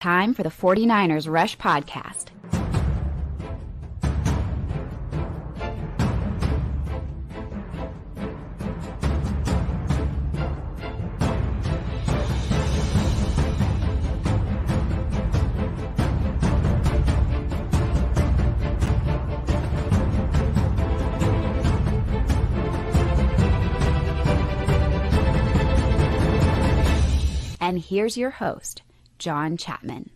Time for the 49ers Rush Podcast. And here's your host, John Chapman.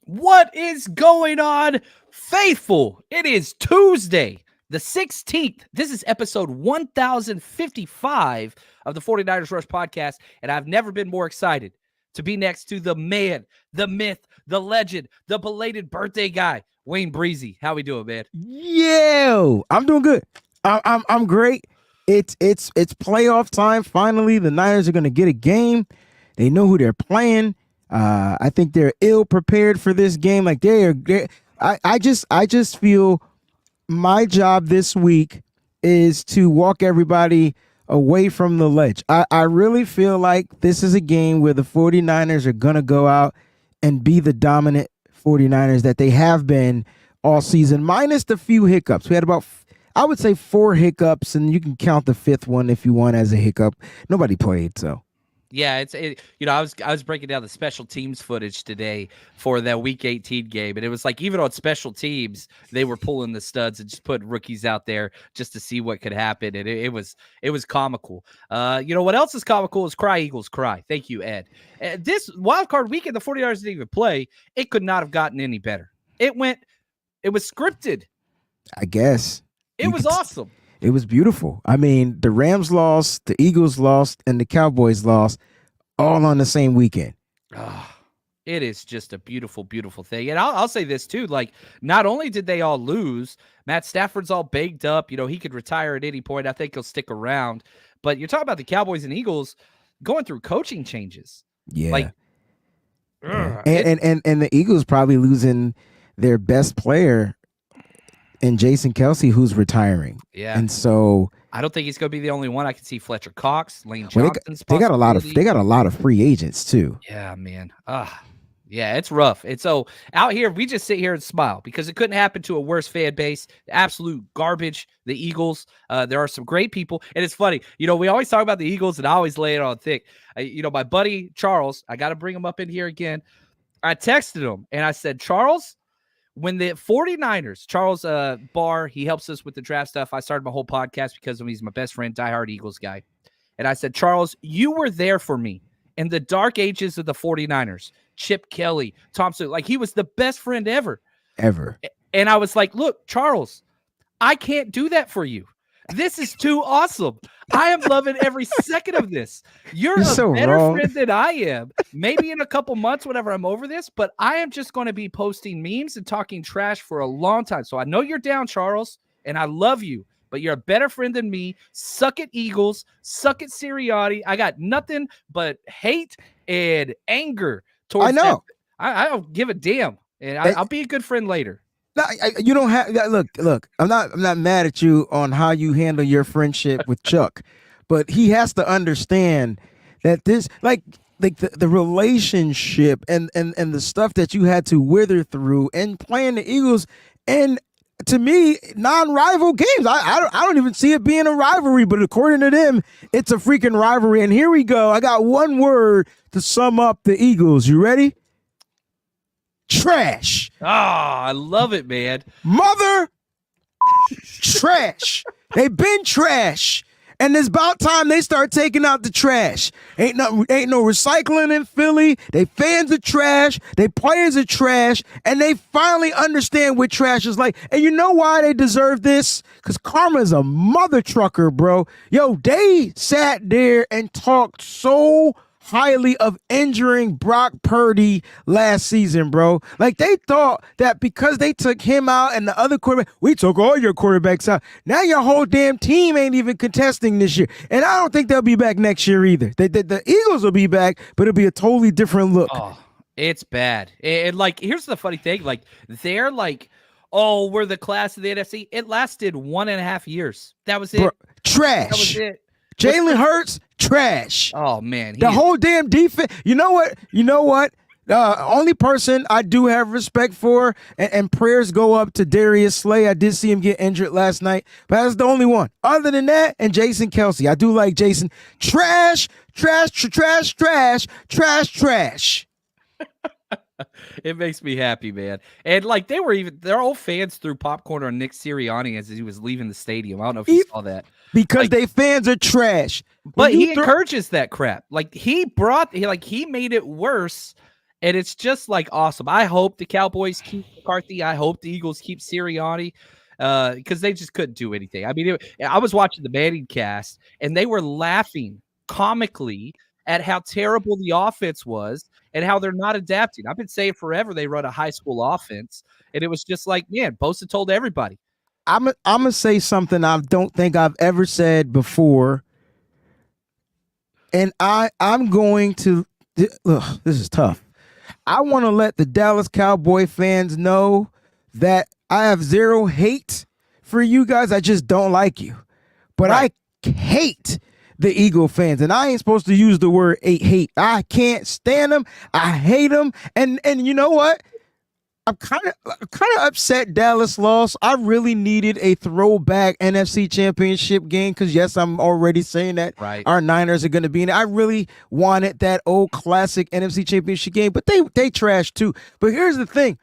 What is going on, faithful? It is Tuesday, the 16th. This is episode 1055 of the 49ers Rush Podcast, and I've never been more excited to be next to the man, the myth, the legend, the belated birthday guy, Wayne Breezy. How we doing, man? Yo, I'm doing good. I'm great. It's playoff time. Finally, the Niners are going to get a game. They know who they're playing. I think they're ill prepared for this game. Like I just feel my job this week is to walk everybody away from the ledge. I really feel like this is a game where the 49ers are going to go out and be the dominant 49ers that they have been all season, minus the few hiccups. We had about, I would say, 4 hiccups, and you can count the 5th one if you want as a hiccup. Nobody played, so. Yeah, I was breaking down the special teams footage today for that Week 18 game, and it was like even on special teams they were pulling the studs and just putting rookies out there just to see what could happen, and it was comical. What else is comical is Cry Eagles Cry. Thank you, Ed. This wild card weekend, the 49ers didn't even play. It could not have gotten any better. It was scripted. I guess. It was awesome. It was beautiful. I mean, the Rams lost, the Eagles lost, and the Cowboys lost all on the same weekend. It is just a beautiful, beautiful thing. And I'll say this too, like, not only did they all lose, Matt Stafford's all baked up. He could retire at any point. I think he'll stick around. But you're talking about the Cowboys and Eagles going through coaching changes. Yeah. And the Eagles probably losing their best player and Jason Kelce, who's retiring. Yeah. And so I don't think he's going to be the only one. I can see Fletcher Cox, Lane Johnson's they got a lot of free agents too. Yeah, man. Yeah, it's rough. And so out here, we just sit here and smile because it couldn't happen to a worse fan base. Absolute garbage. The Eagles. There are some great people. And it's funny. We always talk about the Eagles and I always lay it on thick. My buddy Charles, I got to bring him up in here again. I texted him and I said, Charles, when the 49ers, Charles Barr, he helps us with the draft stuff. I started my whole podcast because of him. He's my best friend, diehard Eagles guy. And I said, Charles, you were there for me in the dark ages of the 49ers. Chip Kelly, Thompson, like he was the best friend ever. And I was like, look, Charles, I can't do that for you. This is too awesome. I am loving every second of this. You're a so better wrong. friend than I am. Maybe in a couple months, whenever I'm over this, but I am just going to be posting memes and talking trash for a long time. So I know you're down, Charles, and I love you, but you're a better friend than me. Suck it, Eagles. Suck it, Sirianni. I got nothing but hate and anger towards I know. I don't give a damn, and I'll be a good friend later. No, you don't have look. I'm not mad at you on how you handle your friendship with Chuck, but he has to understand that this like the relationship and the stuff that you had to wither through and playing the Eagles, and to me, non-rival games. I don't even see it being a rivalry, but according to them, it's a freaking rivalry. And here we go. I got one word to sum up the Eagles. You ready? Trash. I love it, man. Mother trash. They've been trash. And it's about time they start taking out the trash. Ain't no recycling in Philly. They fans are trash. They players are trash. And they finally understand what trash is like. And you know why they deserve this? Because karma is a mother trucker, bro. Yo, they sat there and talked so highly of injuring Brock Purdy last season, bro. Like, they thought that because they took him out and the other quarterback, we took all your quarterbacks out. Now your whole damn team ain't even contesting this year. And I don't think they'll be back next year either. The Eagles will be back, but it'll be a totally different look. Oh, it's bad. And like, here's the funny thing. Like, they're like, oh, we're the class of the NFC. It lasted 1.5 years. That was it. Bro, trash. That was it. Jalen Hurts, trash. Oh, man. The whole damn defense. You know what? Only person I do have respect for, and prayers go up to Darius Slay. I did see him get injured last night, but that's the only one. Other than that, and Jason Kelsey. I do like Jason. Trash, trash, trash, trash, trash, trash. It makes me happy, man. And like their old fans threw popcorn on Nick Sirianni as he was leaving the stadium. I don't know if you saw that. Because they fans are trash. But he encourages that crap. Like he made it worse. And it's just like awesome. I hope the Cowboys keep McCarthy. I hope the Eagles keep Sirianni because they just couldn't do anything. I mean, I was watching the Manning cast, and they were laughing comically at how terrible the offense was and how they're not adapting. I've been saying forever they run a high school offense, and it was just like, man, Bosa told everybody. I'm gonna say something I don't think I've ever said before, and I'm going to. Ugh, this is tough. I want to let the Dallas Cowboy fans know that I have zero hate for you guys. I just don't like you. But right. I hate the Eagle fans. And I ain't supposed to use the word hate. I can't stand them. I hate them. And you know what? I'm kind of upset Dallas lost. I really needed a throwback NFC Championship game because, yes, I'm already saying that our Niners are going to be in it. I really wanted that old classic NFC Championship game, but they trashed too. But here's the thing.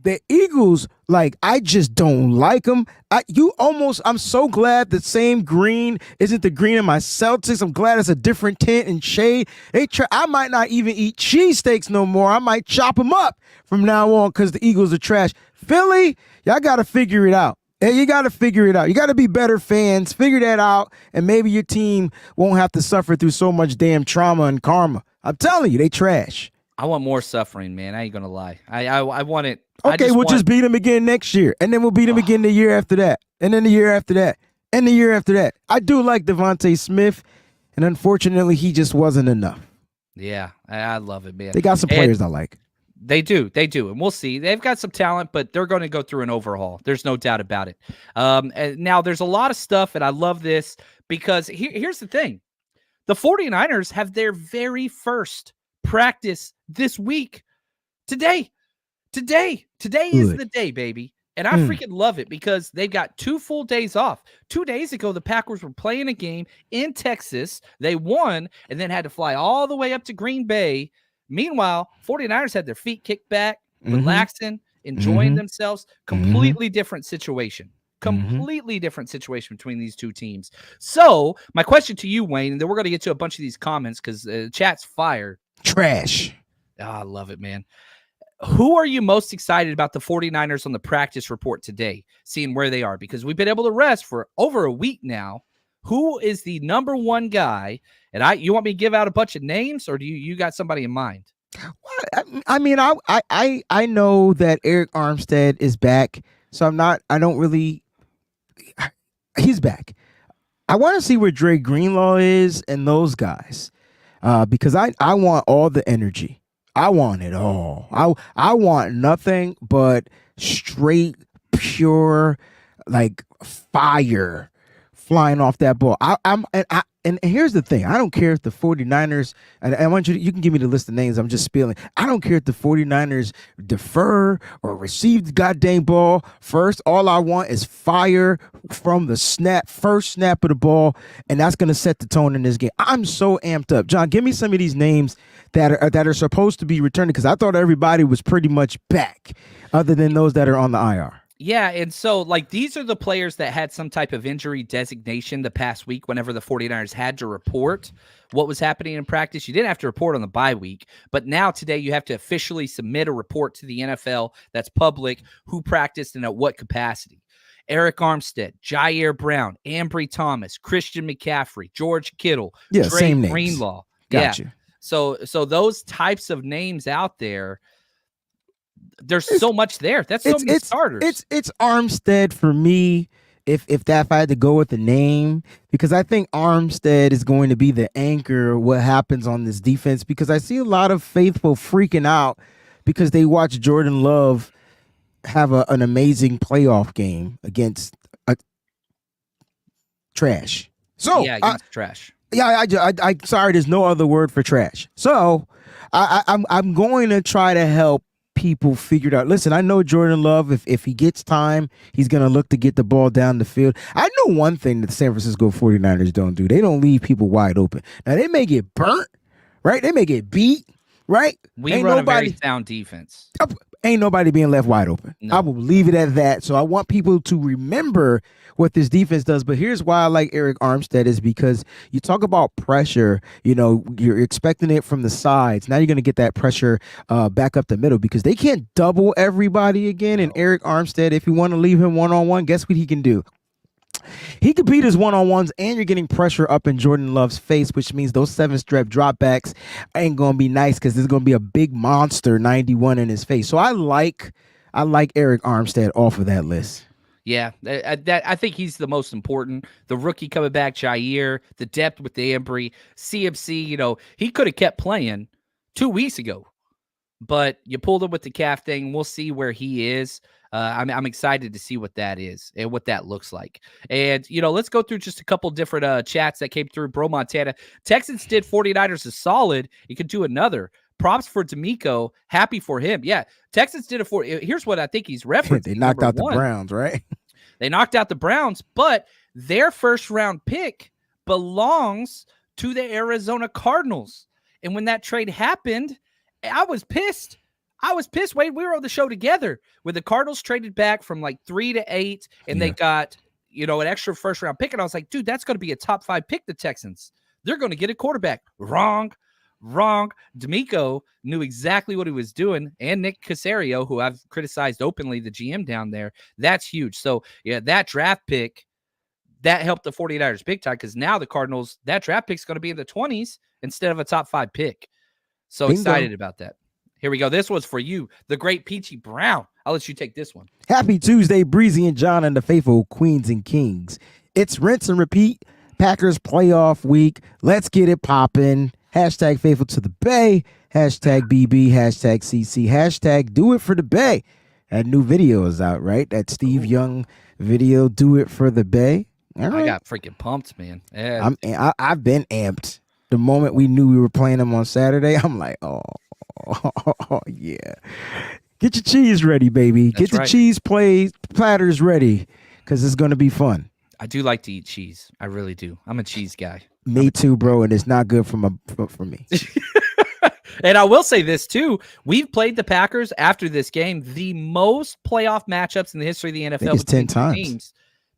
The Eagles, like, I just don't like them. I'm so glad the same green isn't the green in my Celtics. I'm glad it's a different tint and shade. I might not even eat cheesesteaks no more. I might chop them up from now on because the Eagles are trash. Philly, y'all got to figure it out. You got to figure it out. You got to be better fans. Figure that out, and maybe your team won't have to suffer through so much damn trauma and karma. I'm telling you, they trash. I want more suffering, man. I ain't gonna lie. I want it. Okay, we'll just beat them again next year, and then we'll beat them again the year after that, and then the year after that, and the year after that. I do like Devontae Smith, and unfortunately, he just wasn't enough. Yeah, I love it, man. They got some players I like. They do, and we'll see. They've got some talent, but they're going to go through an overhaul. There's no doubt about it. And now there's a lot of stuff, and I love this because here's the thing. The 49ers have their very first practice this week. Today is the day, baby. And I freaking love it because they've got 2 full days off. 2 days ago, the Packers were playing a game in Texas. They won and then had to fly all the way up to Green Bay. Meanwhile, 49ers had their feet kicked back, relaxing, enjoying themselves. Completely different situation. Completely different situation between these two teams. So my question to you, Wayne, and then we're going to get to a bunch of these comments because chat's fire. Trash. Oh, I love it, man. Who are you most excited about the 49ers on the practice report today, seeing where they are? Because we've been able to rest for over a week now. Who is the number one guy? And you want me to give out a bunch of names, or do you got somebody in mind? I mean, I know that Eric Armstead is back, so he's back. I want to see where Dre Greenlaw is and those guys. Because I want all the energy. I want it all. I want nothing but straight, pure, like fire flying off that ball. And here's the thing. I don't care if the 49ers, and I want you can give me the list of names. I'm just spilling. I don't care if the 49ers defer or receive the goddamn ball first. All I want is fire from the first snap of the ball, and that's going to set the tone in this game. I'm so amped up. John, give me some of these names that are supposed to be returning because I thought everybody was pretty much back other than those that are on the IR. Yeah, and so, like, these are the players that had some type of injury designation the past week whenever the 49ers had to report what was happening in practice. You didn't have to report on the bye week, but now today you have to officially submit a report to the NFL that's public, who practiced and at what capacity. Eric Armstead, Jair Brown, Ambry Thomas, Christian McCaffrey, George Kittle, Dre Greenlaw. Gotcha. So those types of names out there, there's so much there. That's so many starters. It's Armstead for me. If I had to go with the name, because I think Armstead is going to be the anchor of what happens on this defense. Because I see a lot of faithful freaking out because they watch Jordan Love have an amazing playoff game against trash. So against trash. Yeah, I sorry, there's no other word for trash. So I'm going to try to help people figure it out. Listen, I know Jordan Love, if he gets time, he's going to look to get the ball down the field. I know one thing that the San Francisco 49ers don't do. They don't leave people wide open. Now, they may get burnt, right? They may get beat, right? We run a very sound defense. Ain't nobody being left wide open. No. I will leave it at that. So I want people to remember what this defense does. But here's why I like Eric Armstead is because you talk about pressure, you're expecting it from the sides. Now you're going to get that pressure back up the middle because they can't double everybody again. And Eric Armstead, if you want to leave him one-on-one, guess what he can do? He could beat his one-on-ones, and you're getting pressure up in Jordan Love's face, which means those 7-step dropbacks ain't going to be nice because there's going to be a big monster 91 in his face. So I like Eric Armstead off of that list. Yeah, I think he's the most important. The rookie coming back, Jair, the depth with the Embry, CMC, he could have kept playing 2 weeks ago, but you pulled him with the calf thing. We'll see where he is. I'm excited to see what that is and what that looks like. And, let's go through just a couple different chats that came through. Bro Montana, Texans did 49ers a solid. You could do another. Props for D'Amico. Happy for him. Yeah, Texans did here's what I think he's referencing. They knocked out the Browns, right? They knocked out the Browns, but their first-round pick belongs to the Arizona Cardinals. And when that trade happened, I was pissed. Wade, we were on the show together when the Cardinals traded back from like 3 to 8, and they got, an extra first-round pick. And I was like, dude, that's going to be a top 5 pick, the Texans. They're going to get a quarterback. Wrong. D'Amico knew exactly what he was doing, and Nick Caserio, who I've criticized openly, the GM down there. That's huge. So, yeah, that draft pick, that helped the 49ers big time because now the Cardinals, that draft pick is going to be in the 20s instead of a top 5 pick. So Bingo. Excited about that. Here we go. This was for you, the great Peachy Brown. I'll let you take this one. Happy Tuesday, Breezy and John and the faithful Queens and Kings. It's rinse and repeat. Packers playoff week. Let's get it popping. Hashtag faithful to the Bay. Hashtag BB. Hashtag CC. Hashtag do it for the Bay. That new video is out, right? That Steve Young video, do it for the Bay. All right. I got freaking pumped, man. Yeah. I've been amped. The moment we knew we were playing them on Saturday, I'm like, oh yeah. Get your cheese ready, baby. That's Get the cheese platters ready because it's going to be fun. I do like to eat cheese. I really do. I'm a cheese guy. Me too, bro, and it's not good for me. And I will say this, too. We've played the Packers after this game, the most playoff matchups in the history of the NFL. I think it's 10 times. Teams.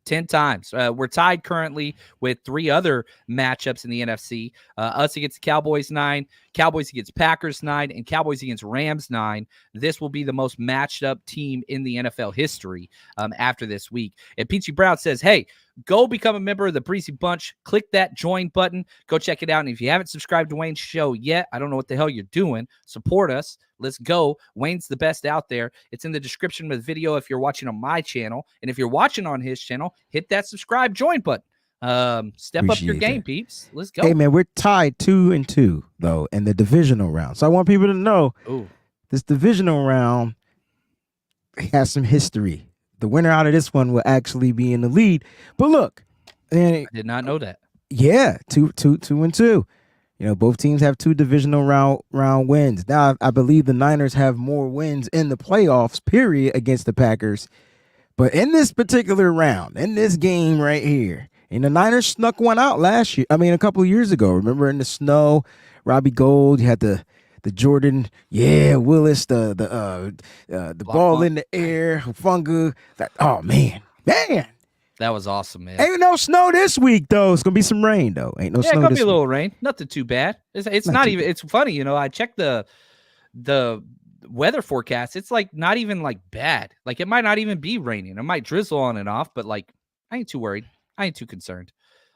10 times. We're tied currently with 3 other matchups in the NFC. Us against the Cowboys 9, Cowboys against Packers 9, and Cowboys against Rams 9. This will be the most matched up team in the NFL history after this week. And Peachy Brown says, hey, go become a member of the Breezy Bunch. Click that join button. Go check it out. And if you haven't subscribed to Wayne's show yet, I don't know what the hell you're doing. Support us. Let's go. Wayne's the best out there. It's in the description of the video if you're watching on my channel. And if you're watching on his channel, hit that subscribe join button. Step Appreciate up your game, that. peeps. Let's go. Hey, man, we're tied 2-2, though, in the divisional round. So I want people to know this divisional round has some history. The winner out of this one will actually be in the lead. But look. I did not know that. Yeah, 2-2. Both teams have 2 divisional round wins. Now, I believe the Niners have more wins in the playoffs, period, against the Packers. But in this particular round, in this game right here, and the Niners snuck one out a couple of years ago. Remember in the snow, Robbie Gould, you had the Jordan, Willis, the ball in the air, Funga. Oh, man. That was awesome, man. Ain't no snow this week, though. It's going to be some rain, though. Ain't no snow this week. Yeah, it's going to be a little rain. Nothing too bad. It's not even, it's funny, I checked the weather forecast. It's like not even like bad. Like it might not even be raining. It might drizzle on and off, but like I ain't too worried. I ain't too concerned.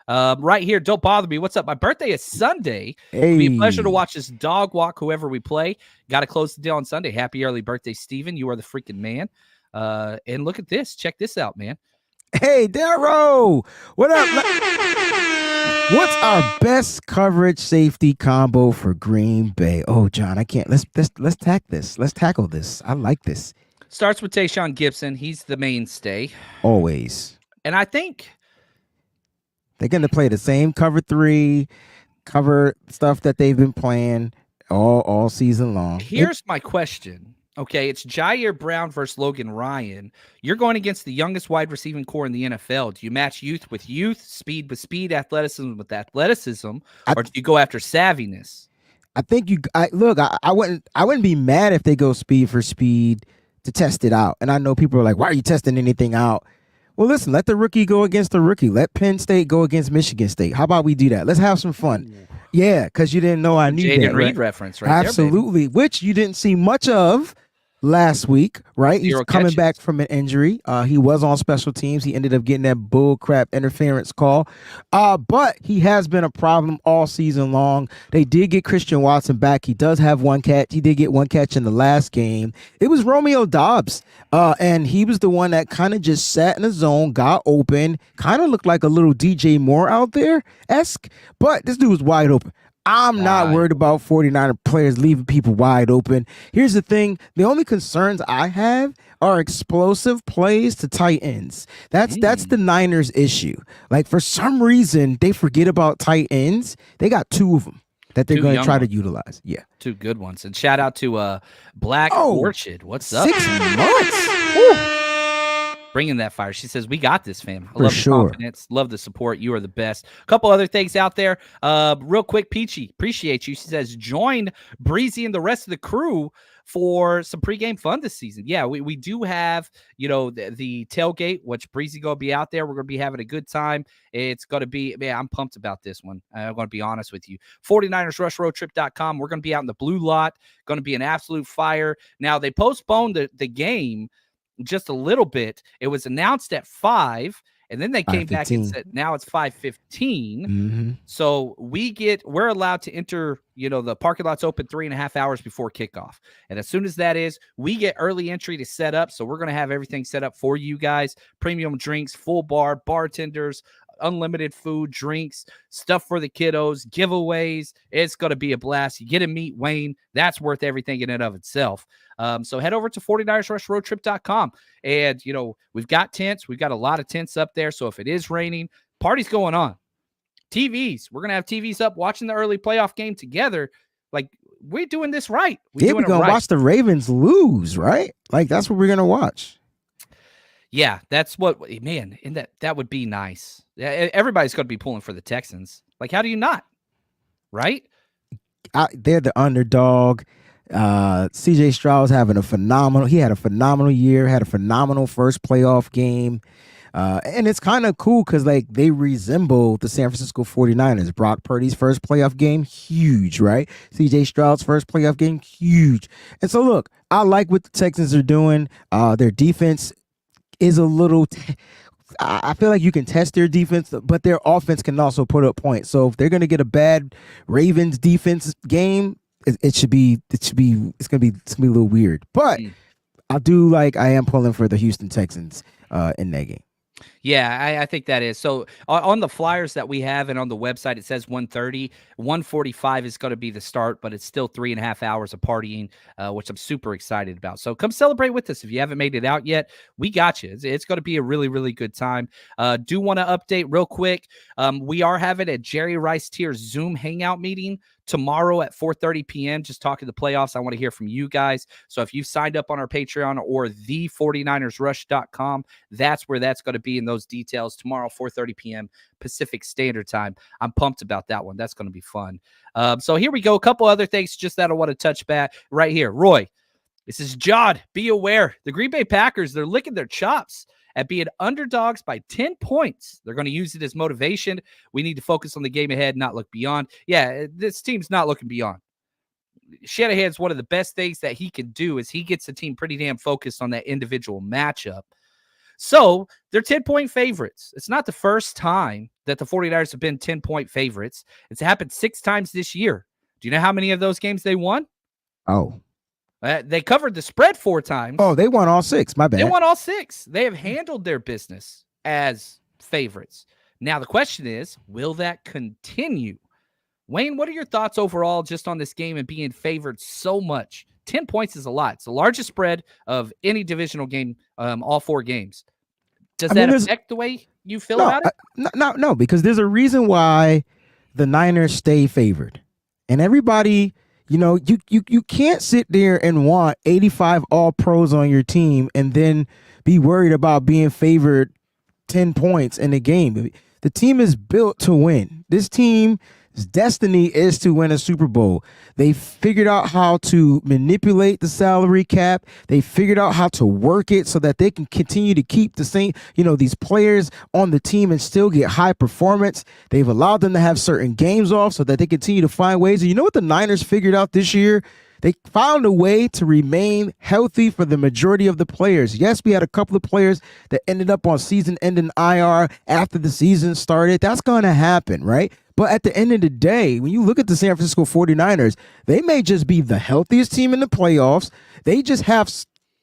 Right here, don't bother me. What's up? My birthday is Sunday. It'll be a pleasure to watch this dog walk whoever we play. Got to close the deal on Sunday. Happy early birthday, Steven. You are the freaking man. And look at this. Check this out, man. Hey, Darrow. What up? What's our best coverage safety combo for Green Bay? Oh, John, I can't. Let's tackle this. I like this. Starts with Tayshaun Gibson. He's the mainstay. Always. And I think They're going to play the same cover 3, cover stuff that they've been playing all season long. Here's my question. Okay, it's Jair Brown versus Logan Ryan. You're going against the youngest wide receiving core in the NFL. Do you match youth with youth, speed with speed, athleticism with athleticism, or do you go after savviness? I think I wouldn't be mad if they go speed for speed to test it out. And I know people are like, why are you testing anything out? Well, listen, let the rookie go against the rookie. Let Penn State go against Michigan State. How about we do that? Let's have some fun. Yeah, because you didn't know I knew Jaden that. Reed reference right Absolutely, there, which you didn't see much of last week, right? Zero He's coming catches. back from an injury. He was on special teams. He ended up getting that bull crap interference call. But he has been a problem all season long. They did get Christian Watson back. He does have one catch. He did get one catch in the last game. It was Romeo Doubs. And he was the one that kind of just sat in the zone, got open, kind of looked like a little DJ Moore out there-esque. But this dude was wide open. I'm not worried about 49er players leaving people wide open. Here's the thing. The only concerns I have are explosive plays to tight ends. That's the Niners' issue. Like, for some reason, they forget about tight ends. They got 2 of them that they're going to try to utilize. Yeah. 2 good ones. And shout out to Black Orchid. What's up? 6 months. Woo. Bringing that fire. She says, we got this, fam. I For love sure. the confidence. Love the support. You are the best. A couple other things out there. Real quick, Peachy, appreciate you. She says, join Breezy and the rest of the crew for some pregame fun this season. Yeah, we do have, the tailgate, which Breezy going to be out there. We're going to be having a good time. It's going to be, man, I'm pumped about this one. I'm going to be honest with you. 49ersrushroadtrip.com. We're going to be out in the blue lot. Going to be an absolute fire. Now, they postponed the game just a little bit. It was announced at 5, and then they came back and said now it's 5:15. Mm-hmm. So we're allowed to enter, the parking lot's open 3.5 hours before kickoff. And as soon as that is, we get early entry to set up. So we're going to have everything set up for you guys. Premium drinks, full bar, bartenders, unlimited food, drinks, stuff for the kiddos, giveaways. It's going to be a blast. You get to meet Wayne. That's worth everything in and of itself. So head over to 49ersrushroadtrip.com. And, we've got tents. We've got a lot of tents up there. So if it is raining, party's going on. TVs. We're going to have TVs up watching the early playoff game together. Like, we're doing this right. We're going to watch the Ravens lose, right? Like, that's what we're going to watch. Yeah, that's what, man, and that would be nice. Everybody's going to be pulling for the Texans. Like, how do you not? Right? They're the underdog. CJ Stroud's having a phenomenal year, had a phenomenal first playoff game. And it's kind of cool because, like, they resemble the San Francisco 49ers. Brock Purdy's first playoff game, huge, right? CJ Stroud's first playoff game, huge. And so, look, I like what the Texans are doing. Their defense is a little I feel like you can test their defense, but their offense can also put up points. So if they're going to get a bad Ravens defense game, it's going to be a little weird. But I am pulling for the Houston Texans in that game. Yeah, I think that is. So on the flyers that we have and on the website, it says 1:30. 1:45 is going to be the start, but it's still 3.5 hours of partying, which I'm super excited about. So come celebrate with us. If you haven't made it out yet, we got you. It's going to be a really, really good time. Do want to update real quick. We are having a Jerry Rice Tier Zoom hangout meeting tomorrow at 4:30 p.m. Just talking the playoffs. I want to hear from you guys. So if you've signed up on our Patreon or the 49ersrush.com, that's where that's going to be in those details tomorrow, 4:30 p.m. Pacific Standard Time. I'm pumped about that one. That's going to be fun. So here we go. A couple other things just that I want to touch back right here. Roy, this is Jod. Be aware. The Green Bay Packers, they're licking their chops at being underdogs by 10 points. They're going to use it as motivation. We need to focus on the game ahead, not look beyond. Yeah, this team's not looking beyond. Shanahan's one of the best things that he can do is he gets the team pretty damn focused on that individual matchup. So they're 10-point favorites. It's not the first time that the 49ers have been 10-point favorites. It's happened 6 times this year. Do you know how many of those games they won? Oh. They covered the spread 4 times. Oh, they won all 6. My bad. They won all 6. They have handled their business as favorites. Now, the question is, will that continue? Wayne, what are your thoughts overall just on this game and being favored so much? 10 points is a lot. It's the largest spread of any divisional game, all 4 games. Does that affect the way you feel about it? No, because there's a reason why the Niners stay favored. And everybody, you can't sit there and want 85 all pros on your team and then be worried about being favored 10 points in the game. The team is built to win. This team's destiny is to win a Super Bowl. They figured out how to manipulate the salary cap. They figured out how to work it so that they can continue to keep the same, these players on the team and still get high performance. They've allowed them to have certain games off so that they continue to find ways. And you know what the Niners figured out this year? They found a way to remain healthy for the majority of the players. Yes, we had a couple of players that ended up on season-ending IR after the season started. That's going to happen, right? But at the end of the day, when you look at the San Francisco 49ers, they may just be the healthiest team in the playoffs. They just have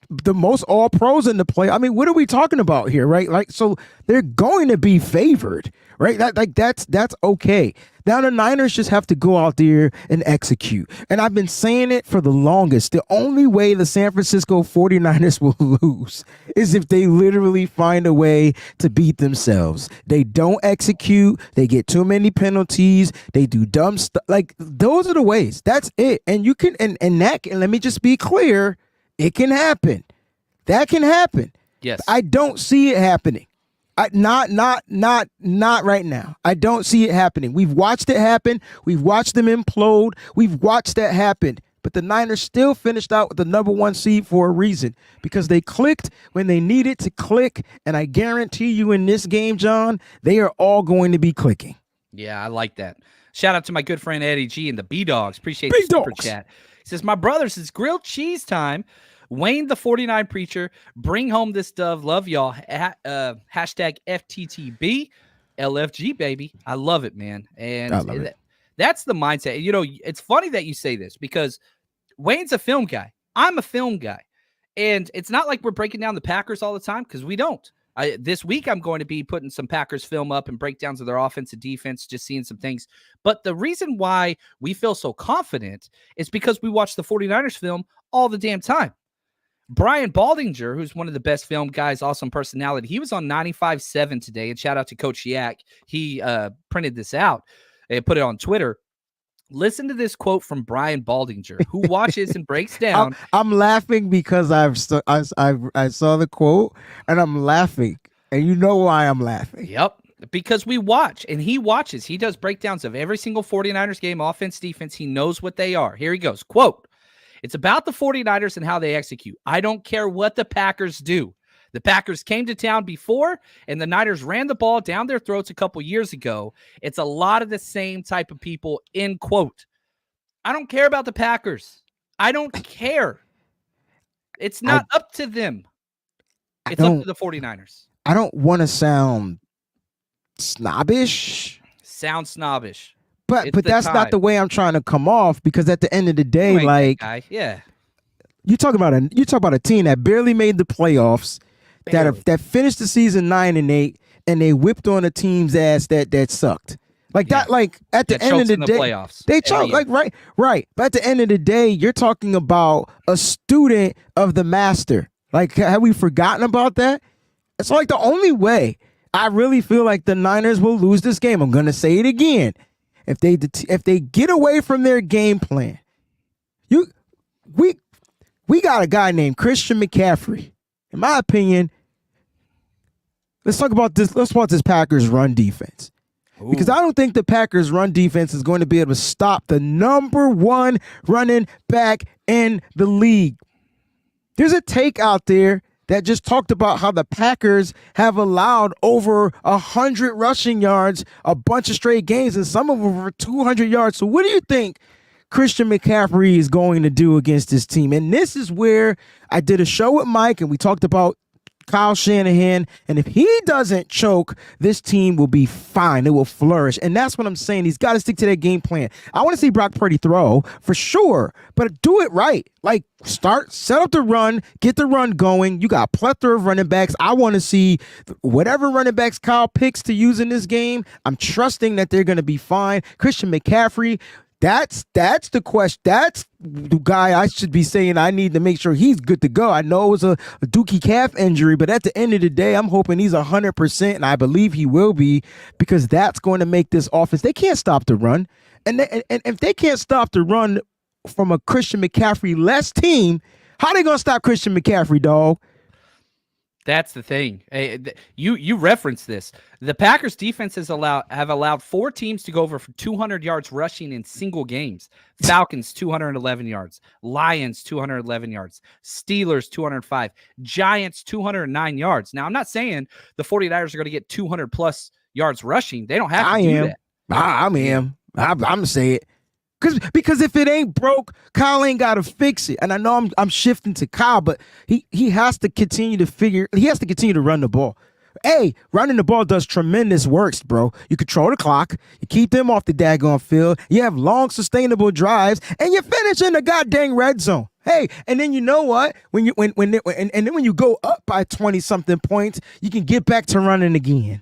the most all pros in the play. I mean, what are we talking about here, right? Like, so they're going to be favored, right? That's okay. Now the Niners just have to go out there and execute. And I've been saying it for the longest. The only way the San Francisco 49ers will lose is if they literally find a way to beat themselves. They don't execute. They get too many penalties. They do dumb stuff. Like, those are the ways. That's it. And you can, and let me just be clear, it can happen. That can happen. Yes. I don't see it happening. Not right now. I don't see it happening. We've watched it happen. We've watched them implode. We've watched that happen. But the Niners still finished out with the number 1 seed for a reason, because they clicked when they needed to click. And I guarantee you in this game, John, they are all going to be clicking. Yeah, I like that. Shout out to my good friend Eddie G and the B-Dogs. Appreciate the super chat. He says, my brothers, it's grilled cheese time. Wayne the 49 preacher, bring home this dove. Love y'all. Hashtag FTTB, LFG, baby. I love it, man. And that's the mindset. It's funny that you say this, because Wayne's a film guy. I'm a film guy. And it's not like we're breaking down the Packers all the time, because we don't. This week, I'm going to be putting some Packers film up and breakdowns of their offense and defense, just seeing some things. But the reason why we feel so confident is because we watch the 49ers film all the damn time. Brian Baldinger, who's one of the best film guys, awesome personality, he was on 95.7 today, and shout out to Coach Yak. He printed this out and put it on Twitter. Listen to this quote from Brian Baldinger, who watches and breaks down. I'm laughing because I saw the quote, and I'm laughing, and you know why I'm laughing. Yep, because we watch, and he watches. He does breakdowns of every single 49ers game, offense, defense. He knows what they are. Here he goes, quote, "It's about the 49ers and how they execute. I don't care what the Packers do. The Packers came to town before, and the Niners ran the ball down their throats a couple years ago. It's a lot of the same type of people," end quote. I don't care about the Packers. I don't care. It's not up to them. It's up to the 49ers. I don't want to sound snobbish. Sound snobbish. But that's not the way I'm trying to come off, because at the end of the day, like, yeah, you talk about a team that barely made the playoffs, that finished the season 9-8, and they whipped on a team's ass that sucked. Like that, like at the end of the day, playoffs. They choke. Like right. But at the end of the day, you're talking about a student of the master. Like, have we forgotten about that? It's like the only way I really feel like the Niners will lose this game. I'm gonna say it again. If they get away from their game plan, we got a guy named Christian McCaffrey. In my opinion, let's talk about this. Let's watch this Packers run defense. Ooh. Because I don't think the Packers run defense is going to be able to stop the number 1 running back in the league. There's a take out there that just talked about how the Packers have allowed over 100 rushing yards, a bunch of straight games, and some of them over 200 yards. So what do you think Christian McCaffrey is going to do against this team? And this is where I did a show with Mike, and we talked about Kyle Shanahan, and if he doesn't choke, this team will be fine. It will flourish. And that's what I'm saying. He's got to stick to that game plan. I want to see Brock Purdy throw for sure, but do it right. Like, set up the run, get the run going. You got a plethora of running backs. I want to see whatever running backs Kyle picks to use in this game. I'm trusting that they're going to be fine. Christian McCaffrey, That's the question. That's the guy I should be saying I need to make sure he's good to go. I know it was a dookie calf injury, but at the end of the day, I'm hoping he's 100%, and I believe he will be, because that's going to make this offense. They can't stop the run, and if they can't stop the run from a Christian McCaffrey-less team, how they gonna stop Christian McCaffrey, dog? That's the thing. You referenced this. The Packers defense have allowed 4 teams to go over for 200 yards rushing in single games. Falcons 211 yards, Lions 211 yards, Steelers 205, Giants 209 yards. Now, I'm not saying the 49ers are going to get 200 plus yards rushing. They don't have to do that. I'm gonna say it. Because if it ain't broke, Kyle ain't got to fix it. And I know I'm shifting to Kyle, but he has to continue to run the ball. Hey, running the ball does tremendous works, bro. You control the clock, you keep them off the daggone field, you have long, sustainable drives, and you finish in the goddamn red zone. Hey, and then you know what? When you go up by 20-something points, you can get back to running again.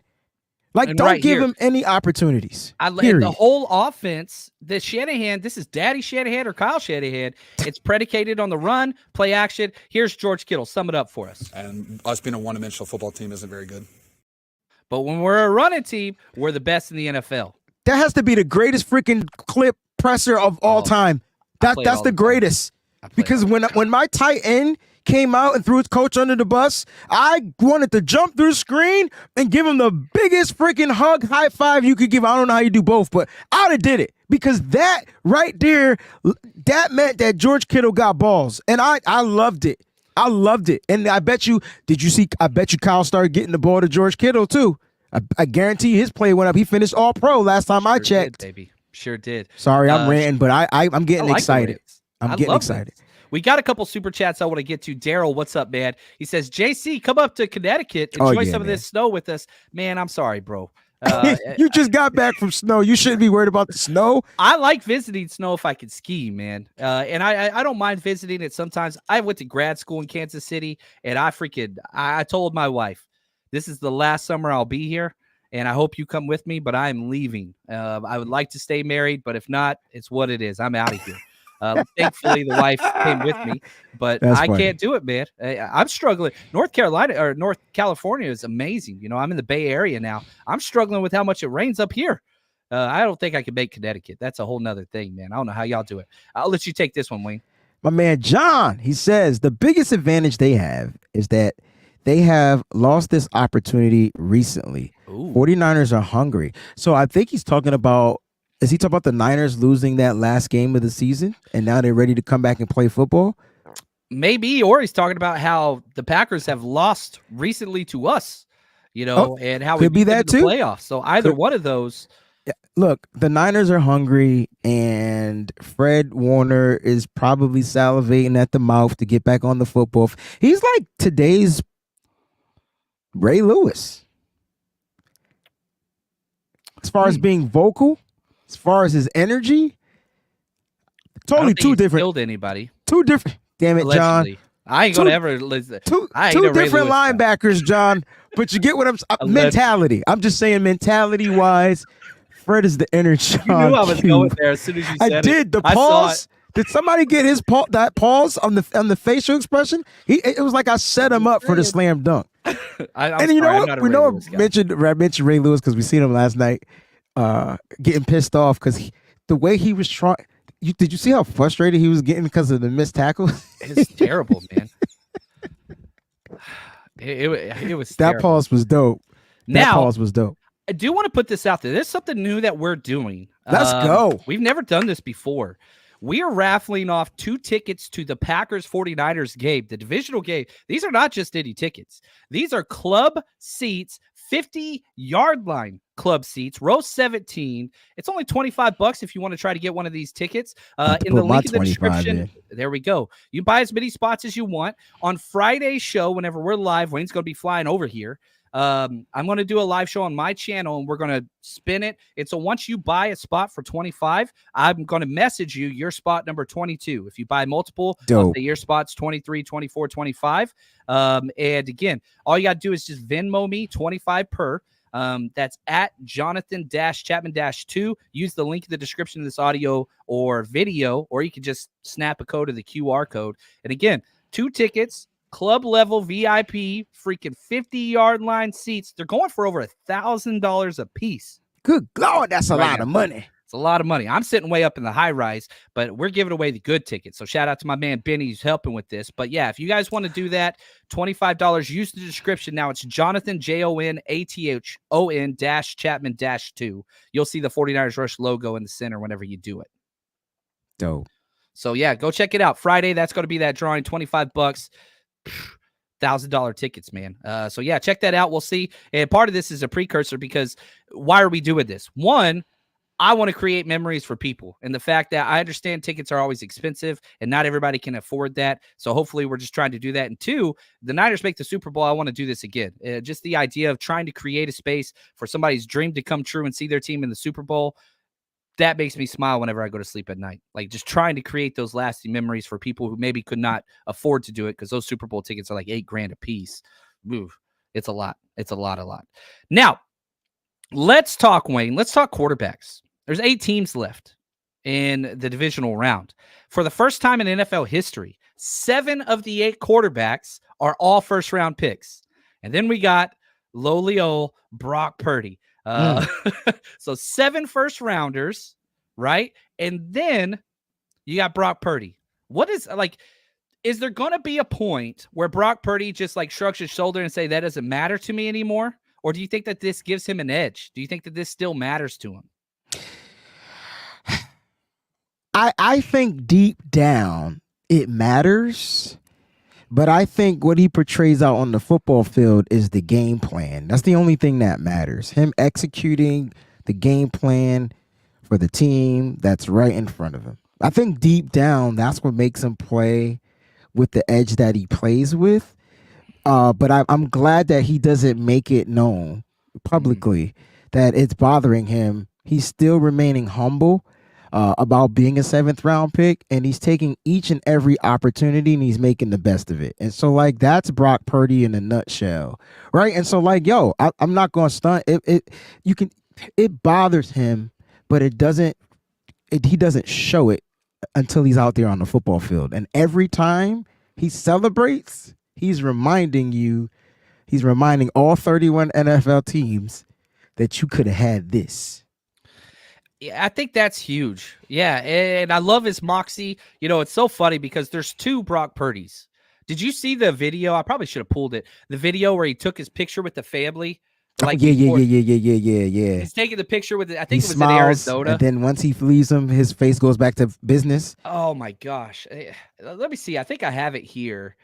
Like, and don't give him any opportunities. The whole offense, the Shanahan, this is Daddy Shanahan or Kyle Shanahan. It's predicated on the run, play action. Here's George Kittle. Sum it up for us. And us being a one-dimensional football team isn't very good. But when we're a running team, we're the best in the NFL. That has to be the greatest freaking clip presser of all time. That's the greatest. Because when my tight end came out and threw his coach under the bus, I wanted to jump through the screen and give him the biggest freaking hug, high five you could give. I don't know how you do both, but I would have did it, because that right there, that meant that George Kittle got balls, and I loved it. I loved it. And I bet you Kyle started getting the ball to George Kittle too. I guarantee his play went up. He finished all pro last time I checked. Baby. Sure did. Sorry, I'm ranting, but I'm getting excited. I'm getting excited. We got a couple super chats I want to get to. Daryl, what's up, man? He says, JC, come up to Connecticut, enjoy some of this snow with us. Man, I'm sorry, bro. You just got back from snow. You shouldn't be worried about the snow. I like visiting snow if I could ski, man. And I don't mind visiting it sometimes. I went to grad school in Kansas City, and I told my wife, this is the last summer I'll be here, and I hope you come with me, but I am leaving. I would like to stay married, but if not, it's what it is. I'm out of here. Thankfully, the wife came with me, but I can't do it, man. I'm struggling. North California is amazing. You know, I'm in the Bay Area now. I'm struggling with how much it rains up here. I don't think I can make Connecticut. That's a whole nother thing, man. I don't know how y'all do it. I'll let you take this one, Wayne. My man, John, he says the biggest advantage they have is that they have lost this opportunity recently. Ooh. 49ers are hungry. So I think he's talking about, is he talking about the Niners losing that last game of the season and now they're ready to come back and play football? Maybe, or he's talking about how the Packers have lost recently to us, you know, and how could be that too. Playoffs. So either one of those. Yeah, look, the Niners are hungry, and Fred Warner is probably salivating at the mouth to get back on the football. He's like today's Ray Lewis, as far as being vocal. As far as his energy, totally two different. Killed anybody? Two different. Damn it, Allegedly. John. I ain't gonna ever listen. Two different linebackers, John. But you get what I'm saying. Mentality. I'm just saying, mentality wise, Fred is the energy. You knew I was going there as soon as you said it. I did. The pause. Did somebody get his that pause on the facial expression? It was like I set him up for the slam dunk. And you know what? We know I mentioned Ray Lewis because we seen him last night. Getting pissed off because the way he was trying. Did you see how frustrated he was getting because of the missed tackle? It's terrible, man. It was that terrible. pause was dope. That pause was dope. I do want to put this out there. There's something new that we're doing. Let's go. We've never done this before. We are raffling off 2 tickets to the Packers 49ers game, the divisional game. These are not just any tickets. These are club seats, 50-yard line club seats, row 17. It's only $25 if you want to try to get one of these tickets. In the link in the description, there we go. You buy as many spots as you want. On Friday's show, whenever we're live, Wayne's going to be flying over here. I'm going to do a live show on my channel, and we're going to spin it. And so once you buy a spot for 25, I'm going to message you your spot number 22. If you buy multiple, your spot's 23, 24, 25. And again, all you got to do is just Venmo me 25 per. That's at Jonathan-Chapman-2. Use the link in the description of this audio or video, or you can just snap a code of the QR code. And again, 2 tickets, club level VIP, freaking 50-yard line seats. They're going for over $1,000 a piece. Good Lord, that's a lot of money. It's a lot of money. I'm sitting way up in the high rise, but we're giving away the good tickets. So shout out to my man Benny who's helping with this. But yeah, if you guys want to do that, $25. Use the description. Now it's Jonathan JONATHON-Chapman-2. You'll see the 49ers Rush logo in the center whenever you do it. Dope. So yeah, go check it out. Friday, that's going to be that drawing, $25. $1,000 tickets, man. So yeah, check that out. We'll see. And part of this is a precursor because why are we doing this? One, I want to create memories for people. And the fact that I understand tickets are always expensive and not everybody can afford that. So hopefully we're just trying to do that. And 2, the Niners make the Super Bowl. I want to do this again. Just the idea of trying to create a space for somebody's dream to come true and see their team in the Super Bowl. That makes me smile whenever I go to sleep at night. Like just trying to create those lasting memories for people who maybe could not afford to do it because those Super Bowl tickets are like $8,000 a piece. Ooh, it's a lot. It's a lot. Now, let's talk, Wayne. Let's talk quarterbacks. There's 8 teams left in the divisional round. For the first time in NFL history, 7 of the 8 quarterbacks are all first-round picks. And then we got lowly old Brock Purdy. So 7 first-rounders, right? And then you got Brock Purdy. What is, like, is there going to be a point where Brock Purdy just, like, shrugs his shoulder and say, that doesn't matter to me anymore? Or do you think that this gives him an edge? Do you think that this still matters to him? I think deep down it matters, but I think what he portrays out on the football field is the game plan. That's the only thing that matters. Him executing the game plan for the team that's right in front of him. I think deep down that's what makes him play with the edge that he plays with. But I'm glad that he doesn't make it known publicly that it's bothering him. He's still remaining humble about being a 7th round pick, and he's taking each and every opportunity and he's making the best of it. And so, like, that's Brock Purdy in a nutshell, right? And so, like, I'm not going to stunt. It bothers him, but he doesn't show it until he's out there on the football field. And every time he celebrates, he's reminding all 31 NFL teams that you could have had this. Yeah, I think that's huge. Yeah, and I love his moxie. You know, it's so funny because there's 2 Brock Purdys. Did you see the video? I probably should have pulled it. The video where he took his picture with the family. Like yeah. He's taking the picture with it. I think it was smiles, in Arizona. And then once he leaves him, his face goes back to business. Oh my gosh. Let me see. I think I have it here.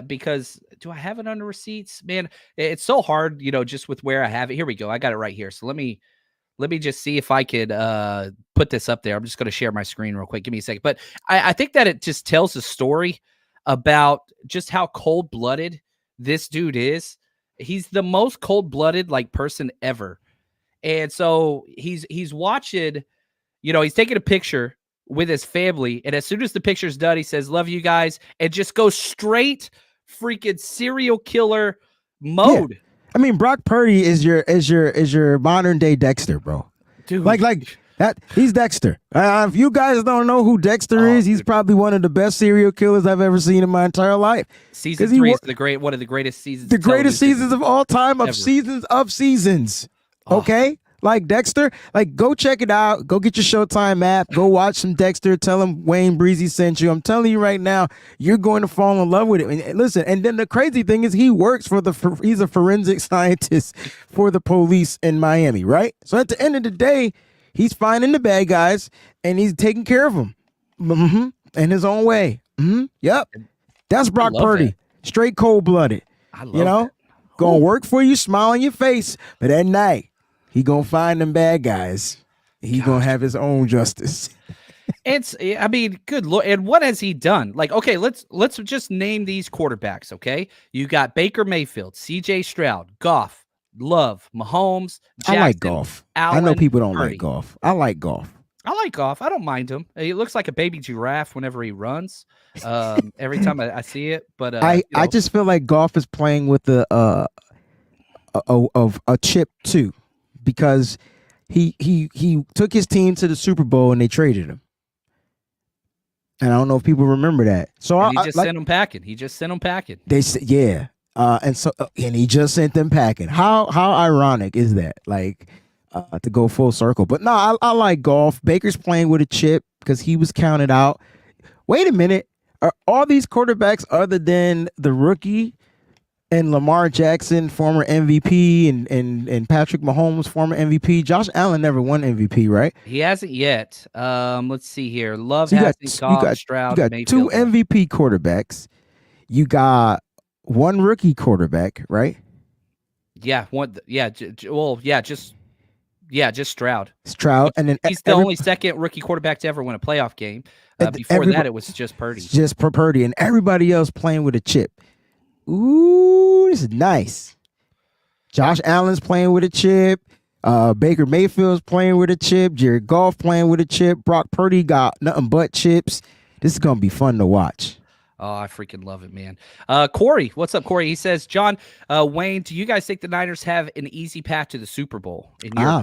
Because do I have it under receipts? Man, it's so hard, you know, just with where I have it. Here we go. I got it right here. So let me just see if I could put this up there. I'm just going to share my screen real quick. Give me a second. But I think that it just tells a story about just how cold-blooded this dude is. He's the most cold-blooded like person ever. And so he's watching, you know, he's taking a picture with his family. And as soon as the picture's done, he says, love you guys. And just goes straight freaking serial killer mode. Yeah. I mean, Brock Purdy is your modern day Dexter, bro. Dude. Like that. He's Dexter. If you guys don't know who Dexter is, he's probably one of the best serial killers I've ever seen in my entire life. Season 3 is one of the greatest seasons. The greatest seasons of all time, of seasons of seasons. Okay. Like Dexter, like go check it out. Go get your Showtime app. Go watch some Dexter. Tell him Wayne Breezy sent you. I'm telling you right now, you're going to fall in love with it. And listen, and then the crazy thing is he works he's a forensic scientist for the police in Miami, right? So at the end of the day, he's finding the bad guys and he's taking care of them in his own way. Yep. That's Brock Purdy. That. Straight cold-blooded. I love that. Gonna work for you, smile on your face, but at night, he gonna find them bad guys. He gonna have his own justice. I mean, good Lord. And what has he done? Like, okay, let's just name these quarterbacks, okay? You got Baker Mayfield, CJ Stroud, Goff, Love, Mahomes, Jackson, I like Goff. Allen, I know people don't Purdy. like Goff. I like Goff. I like Goff. I don't mind him. He looks like a baby giraffe whenever he runs. Every time I see it. But I just feel like Goff is playing with of a chip too, because he took his team to the Super Bowl and they traded him. And I don't know if people remember that. So And he just sent them packing. He just sent them packing. They said, yeah. And he just sent them packing. How ironic is that? Like, to go full circle. But no, I like golf. Baker's playing with a chip because he was counted out. Wait a minute. Are all these quarterbacks other than the rookie and Lamar Jackson, former MVP, and Patrick Mahomes, former MVP? Josh Allen never won MVP, right? He hasn't yet. Let's see here. Love hasn't. Goff, Stroud, you got Mayfield. 2 MVP quarterbacks. You got 1 rookie quarterback, right? Yeah, one. Yeah, just Stroud. And then he's the only second rookie quarterback to ever win a playoff game. Before that, it was just Purdy. Just Purdy, and everybody else playing with a chip. Ooh, this is nice. Josh Allen's playing with a chip. Baker Mayfield's playing with a chip. Jared Goff playing with a chip. Brock Purdy got nothing but chips. This is gonna be fun to watch. Oh, I freaking love it, man. Corey, what's up, Corey? He says, John, Wayne, do you guys think the Niners have an easy path to the Super Bowl?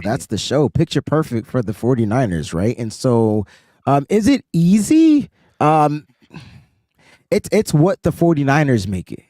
That's the show. Picture perfect for the 49ers, right? And so, is it easy? It's what the 49ers make it.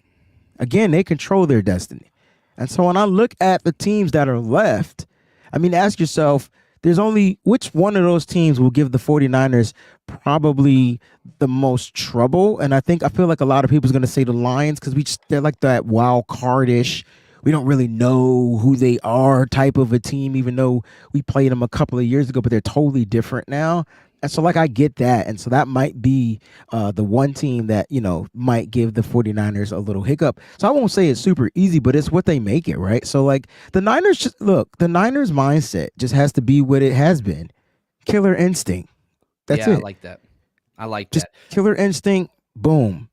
Again, they control their destiny. And so when I look at the teams that are left, I mean, ask yourself, there's only which one of those teams will give the 49ers probably the most trouble. And I feel like a lot of people are going to say the Lions because they're like that wild card-ish. We don't really know who they are type of a team, even though we played them a couple of years ago, but they're totally different now. And so, like, I get that. And so that might be the one team that, might give the 49ers a little hiccup. So I won't say it's super easy, but it's what they make it, right? So, like, the Niners mindset just has to be what it has been. Killer instinct. That's it. I like that. Just killer instinct, boom.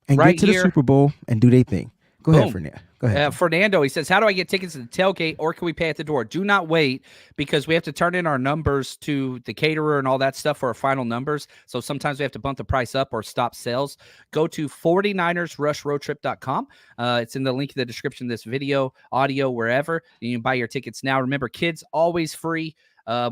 And right get to the Super Bowl and do their thing. Go ahead, Fernando. Go ahead. Fernando, he says, how do I get tickets to the tailgate or can we pay at the door? Do not wait because we have to turn in our numbers to the caterer and all that stuff for our final numbers. So sometimes we have to bump the price up or stop sales. Go to 49ersrushroadtrip.com. It's in the link in the description of this video, audio, wherever. You can buy your tickets now. Remember, kids always free.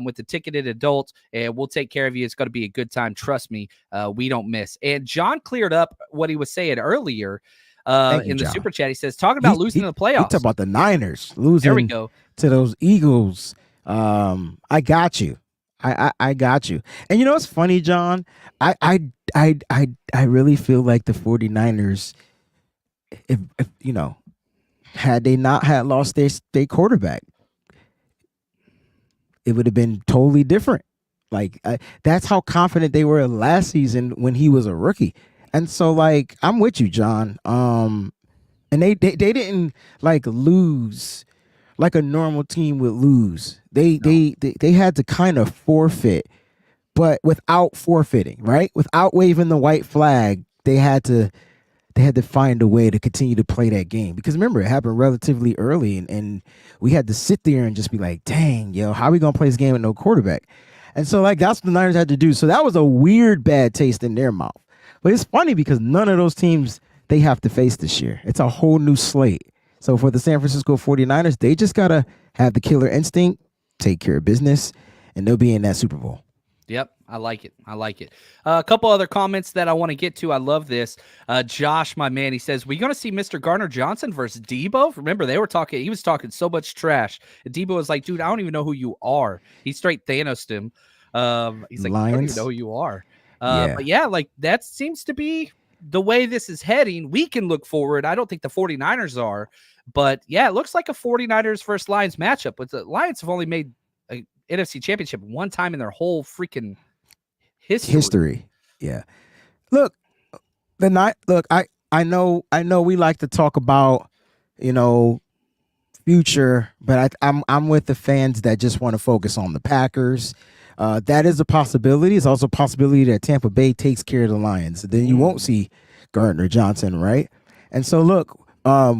With the ticketed adults, and we'll take care of you. It's going to be a good time. Trust me, we don't miss. And John cleared up what he was saying earlier in the super chat. He says, talking about losing in the playoffs. Talk about the Niners losing there we go. To those Eagles. I got you. I got you. And you know what's funny, John? I really feel like the 49ers, if had they not had lost their quarterback, it would have been totally different. Like that's how confident they were last season when he was a rookie. And so, like, I'm with you, John. And they didn't like lose like a normal team would lose. They had to kind of forfeit, but without forfeiting, right? Without waving the white flag, they had to find a way to continue to play that game. Because remember, it happened relatively early, and we had to sit there and just be like, dang, how are we going to play this game with no quarterback? And so, like, that's what the Niners had to do. So that was a weird bad taste in their mouth. But it's funny because none of those teams they have to face this year. It's a whole new slate. So for the San Francisco 49ers, they just got to have the killer instinct, take care of business, and they'll be in that Super Bowl. Yep, I like it. A couple other comments that I want to get to. I love this. Josh, my man, he says, we going to see Mr. Garner Johnson versus Debo? Remember, he was talking so much trash. And Debo was like, dude, I don't even know who you are. He straight Thanos'd him. He's like, I don't even know who you are. But yeah, like that seems to be the way this is heading. We can look forward. I don't think the 49ers are. But yeah, it looks like a 49ers versus Lions matchup. But the Lions have only made a NFC Championship one time in their whole freaking history. Yeah. Look, I know we like to talk about, future, but I'm with the fans that just want to focus on the Packers. That is a possibility. It's also a possibility that Tampa Bay takes care of the Lions. Then you won't see Gardner Johnson, right? And so look,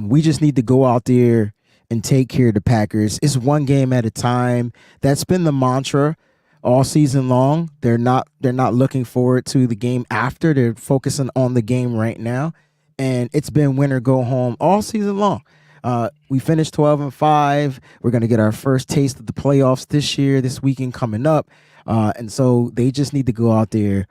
we just need to go out there and take care of the Packers. It's one game at a time. That's been the mantra all season long. They're not looking forward to the game after. They're focusing on the game right now. And it's been win or go home all season long. We finished 12-5. We're going to get our first taste of the playoffs this weekend coming up. And so they just need to go out there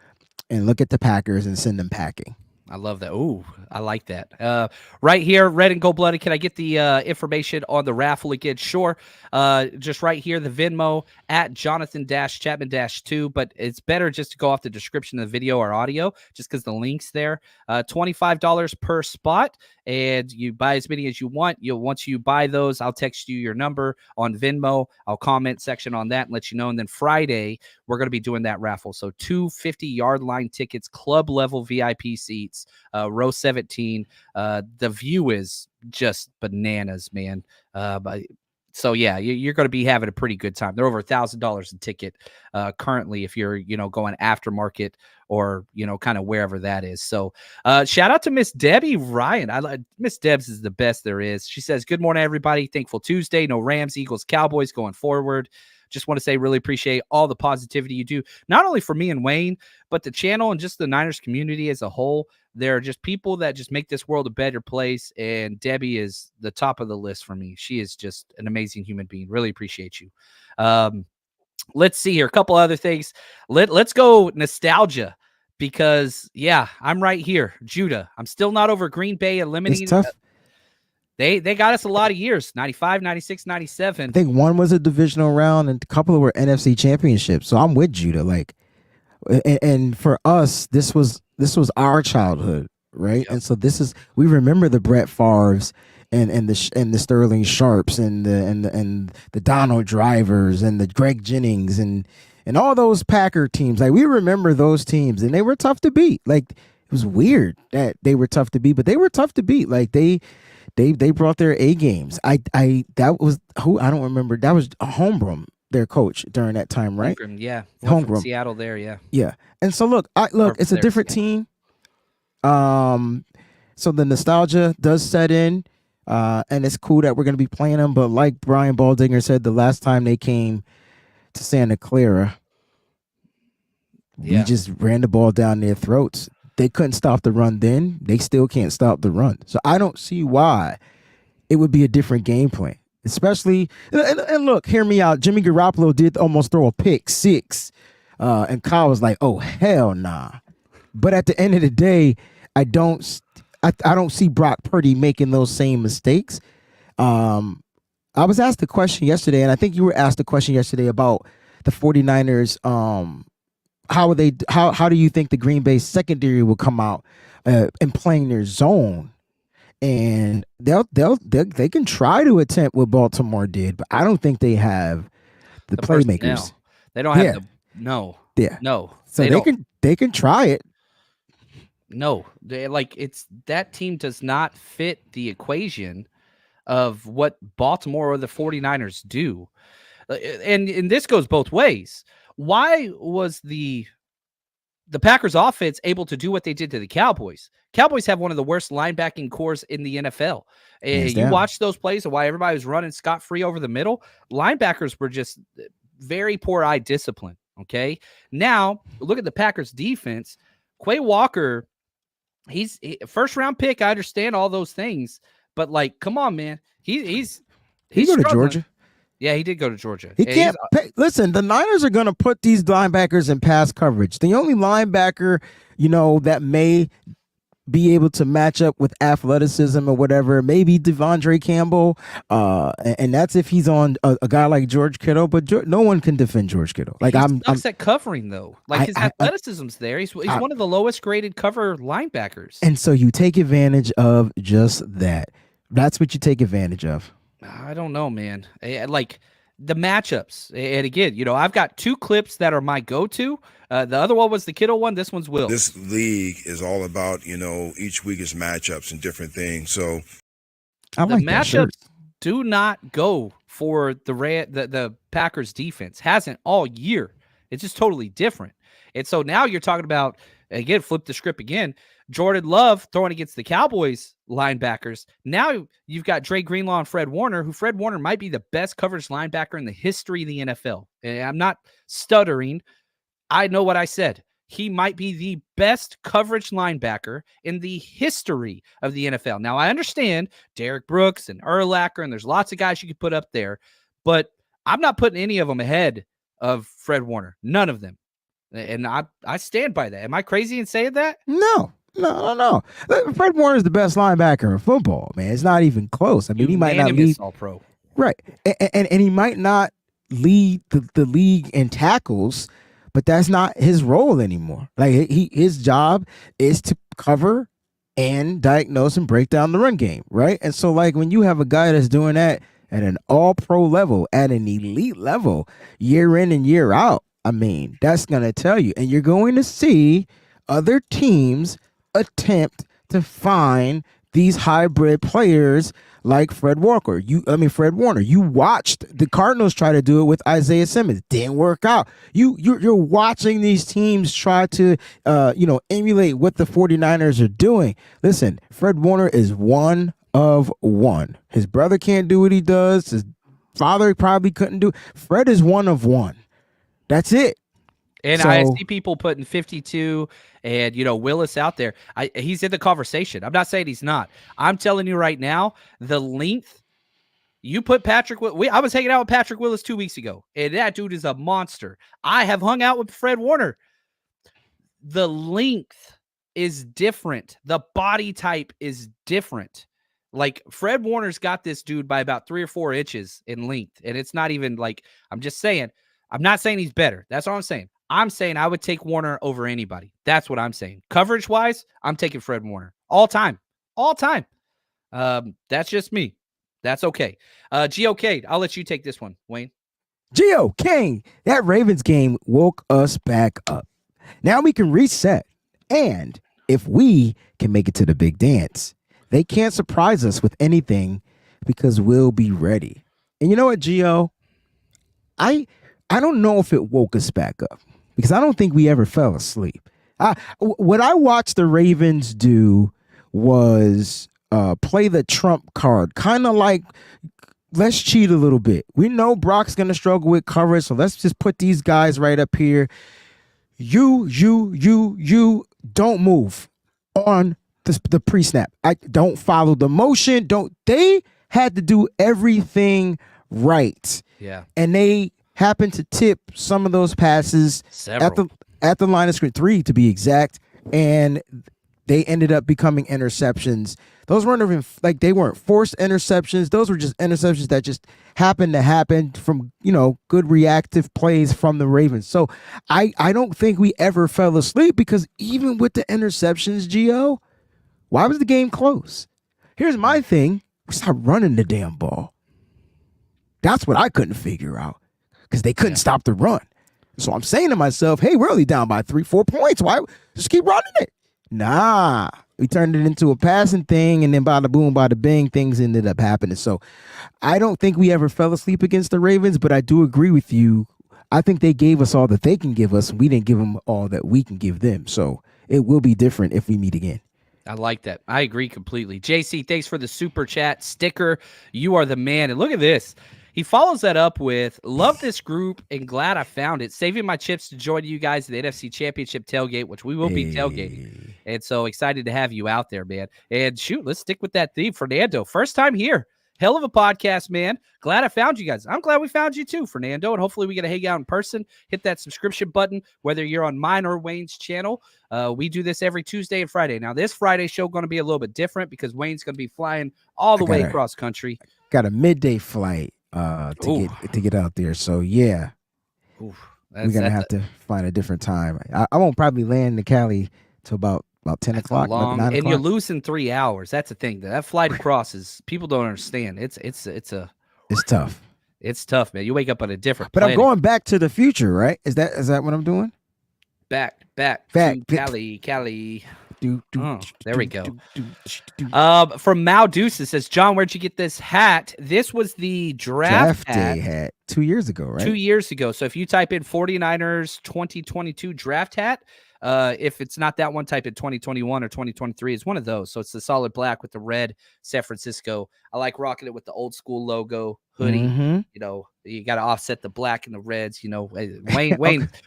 and look at the Packers and send them packing. I love that. Ooh, I like that. Right here, Red and Gold Blooded. Can I get the information on the raffle again? Sure. Just right here, the Venmo at Jonathan-Chapman-2. But it's better just to go off the description of the video or audio, just because the link's there. $25 per spot, and you buy as many as you want. Once you buy those, I'll text you your number on Venmo. I'll comment section on that and let you know. And then Friday, we're going to be doing that raffle. So 2 50-yard line tickets, club level VIP seats, row 17. The view is just bananas, man. So yeah, you're going to be having a pretty good time. They're over $1,000 a ticket currently if you're, going aftermarket or, kind of wherever that is. So shout out to Miss Debbie Ryan. Miss Debs is the best there is. She says, good morning, everybody. Thankful Tuesday. No Rams, Eagles, Cowboys going forward. Just want to say really appreciate all the positivity you do, not only for me and Wayne, but the channel and just the Niners community as a whole. There are just people that just make this world a better place, and Debbie is the top of the list for me. She is just an amazing human being. Really appreciate you. Let's see here. A couple other things. Let's go nostalgia because, yeah, I'm right here. Judah, I'm still not over Green Bay eliminating. It's tough. They got us a lot of years, 95, 96, 97. I think one was a divisional round and a couple were NFC championships. So I'm with Judah. And for us, this was our childhood, right? Yep. And so we remember the Brett Favres and the Sterling Sharps and the Donald Drivers and the Greg Jennings and all those Packer teams. Like, we remember those teams, and they were tough to beat. Like, it was weird that they were tough to beat, but they were tough to beat. Like, they brought their A games. That was who I don't remember. That was Holmgren, their coach during that time, right? Holmgren, yeah. Holmgren. Seattle there, yeah. Yeah. And so look, it's a different team. So the nostalgia does set in. And it's cool that we're going to be playing them. But like Brian Baldinger said, the last time they came to Santa Clara, we just ran the ball down their throats. They couldn't stop the run then. They still can't stop the run. So I don't see why it would be a different game plan. Especially, and look, hear me out. Jimmy Garoppolo did almost throw a pick six. And Kyle was like, oh, hell nah. But at the end of the day, I don't see Brock Purdy making those same mistakes. I was asked a question yesterday, and I think you were asked a question yesterday about the 49ers. How do you think the Green Bay secondary will come out and playing their zone? And they can try to attempt what Baltimore did, but I don't think they have the playmakers. Personnel. They don't have no. So they can try it. No, that team does not fit the equation of what Baltimore or the 49ers do. And this goes both ways. Why was the Packers offense able to do what they did to the Cowboys? Cowboys have one of the worst linebacking cores in the NFL. You watch those plays and why everybody was running scot-free over the middle. Linebackers were just very poor eye discipline. Okay. Now look at the Packers defense. Quay Walker, he's first round pick. I understand all those things, but come on, man. He's go to Georgia. Yeah, he did go to Georgia. He can't listen, the Niners are going to put these linebackers in pass coverage. The only linebacker, that may be able to match up with athleticism or whatever, maybe Devondre Campbell. And that's if he's on a guy like George Kittle, but no one can defend George Kittle. I'm at covering though. His athleticism's there. He's one of the lowest graded cover linebackers. And so you take advantage of just that. That's what you take advantage of. I don't know, man. The matchups. And again, I've got two clips that are my go-to. The other one was the Kittle one. This one's Will. This league is all about, each week is matchups and different things. So I like the matchups do not go for the Packers defense. Hasn't all year. It's just totally different. And so now you're talking about, again, flip the script again. Jordan Love throwing against the Cowboys linebackers. Now you've got Dre Greenlaw and Fred Warner, who Fred Warner might be the best coverage linebacker in the history of the NFL. And I'm not stuttering. I know what I said. he might be the best coverage linebacker in the history of the NFL. Now, I understand Derek Brooks and Urlacher, and there's lots of guys you could put up there, but I'm not putting any of them ahead of Fred Warner. None of them. And I stand by that. Am I crazy in saying that? No. Fred Warner is the best linebacker in football, man. It's not even close. I mean, he might not lead All-Pro. Right. And he might not lead the league in tackles, but that's not his role anymore. Like his job is to cover and diagnose and break down the run game, right? And so like when you have a guy that's doing that at an all-pro level, at an elite level, year in and year out, I mean, that's going to tell you. And you're going to see other teams attempt to find these hybrid players like Fred Warner. You watched the Cardinals try to do it with Isaiah Simmons. Didn't work out. You're watching these teams try to emulate what the 49ers are doing. Listen, Fred Warner is one of one. His brother can't do what he does. His father probably couldn't do. Fred is one of one. That's it. And I see people putting 52 and, Willis out there. He's in the conversation. I'm not saying he's not. I'm telling you right now, the length, you put Patrick, I was hanging out with Patrick Willis 2 weeks ago, and that dude is a monster. I have hung out with Fred Warner. The length is different. The body type is different. Like Fred Warner's got this dude by about 3 or 4 inches in length. And it's not even like, I'm not saying he's better. That's all I'm saying. I'm saying I would take Warner over anybody. That's what I'm saying. Coverage-wise, I'm taking Fred Warner. All time. That's just me. That's okay. GOK, I'll let you take this one, Wayne. Gio Kane, that Ravens game woke us back up. Now we can reset. And if we can make it to the big dance, they can't surprise us with anything because we'll be ready. And you know what, Gio? I don't know if it woke us back up because I don't think we ever fell asleep. What I watched the Ravens do was play the Trump card, kind of like let's cheat a little bit. We know Brock's going to struggle with coverage, so let's just put these guys right up here. You don't move on the pre-snap. I don't follow the motion. They had to do everything right. Yeah. And they happened to tip some of those passes at the line of scrimmage, 3 to be exact, and they ended up becoming interceptions. Those weren't even they weren't forced interceptions. Those were just interceptions that just happened to happen from, good reactive plays from the Ravens. So I don't think we ever fell asleep because even with the interceptions, Gio, why was the game close? Here's my thing. We stopped running the damn ball. That's what I couldn't figure out because they couldn't stop the run. So I'm saying to myself, hey, we're only down by 3-4 points. Why? Just keep running it. Nah, we turned it into a passing thing, and then bada boom, bada bing, things ended up happening. So I don't think we ever fell asleep against the Ravens, but I do agree with you. I think they gave us all that they can give us, and we didn't give them all that we can give them. So it will be different if we meet again. I like that. I agree completely. JC, thanks for the super chat sticker. You are the man. And look at this. He follows that up with, love this group and glad I found it. Saving my chips to join you guys at the NFC Championship tailgate, which we will be tailgating. And so excited to have you out there, man. And shoot, let's stick with that theme. Fernando, first time here. Hell of a podcast, man. Glad I found you guys. I'm glad we found you too, Fernando. And hopefully we get to hang out in person. Hit that subscription button, whether you're on mine or Wayne's channel. We do this every Tuesday and Friday. Now, this Friday show going to be a little bit different because Wayne's going to be flying all the way across country. Got a midday flight to get out there. So, yeah. We're going to have to find a different time. I won't probably land in Cali till about 10 o'clock, 9 o'clock. And you're losing 3 hours. That's the thing. That flight across is, people don't understand. It's tough. It's tough, man. You wake up on a different But planet. I'm going back to the future, right? Is that what I'm doing? Back to Cali. There we go. From Mal Deuce, it says, John, where'd you get this hat? This was the draft day hat 2 years ago, right? 2 years ago. So if you type in 49ers 2022 draft hat, If it's not that one, type in 2021 or 2023. It's one of those. So it's the solid black with the red San Francisco. I like rocking it with the old school logo hoodie. Mhm. You know, you got to offset the black and the reds. You know,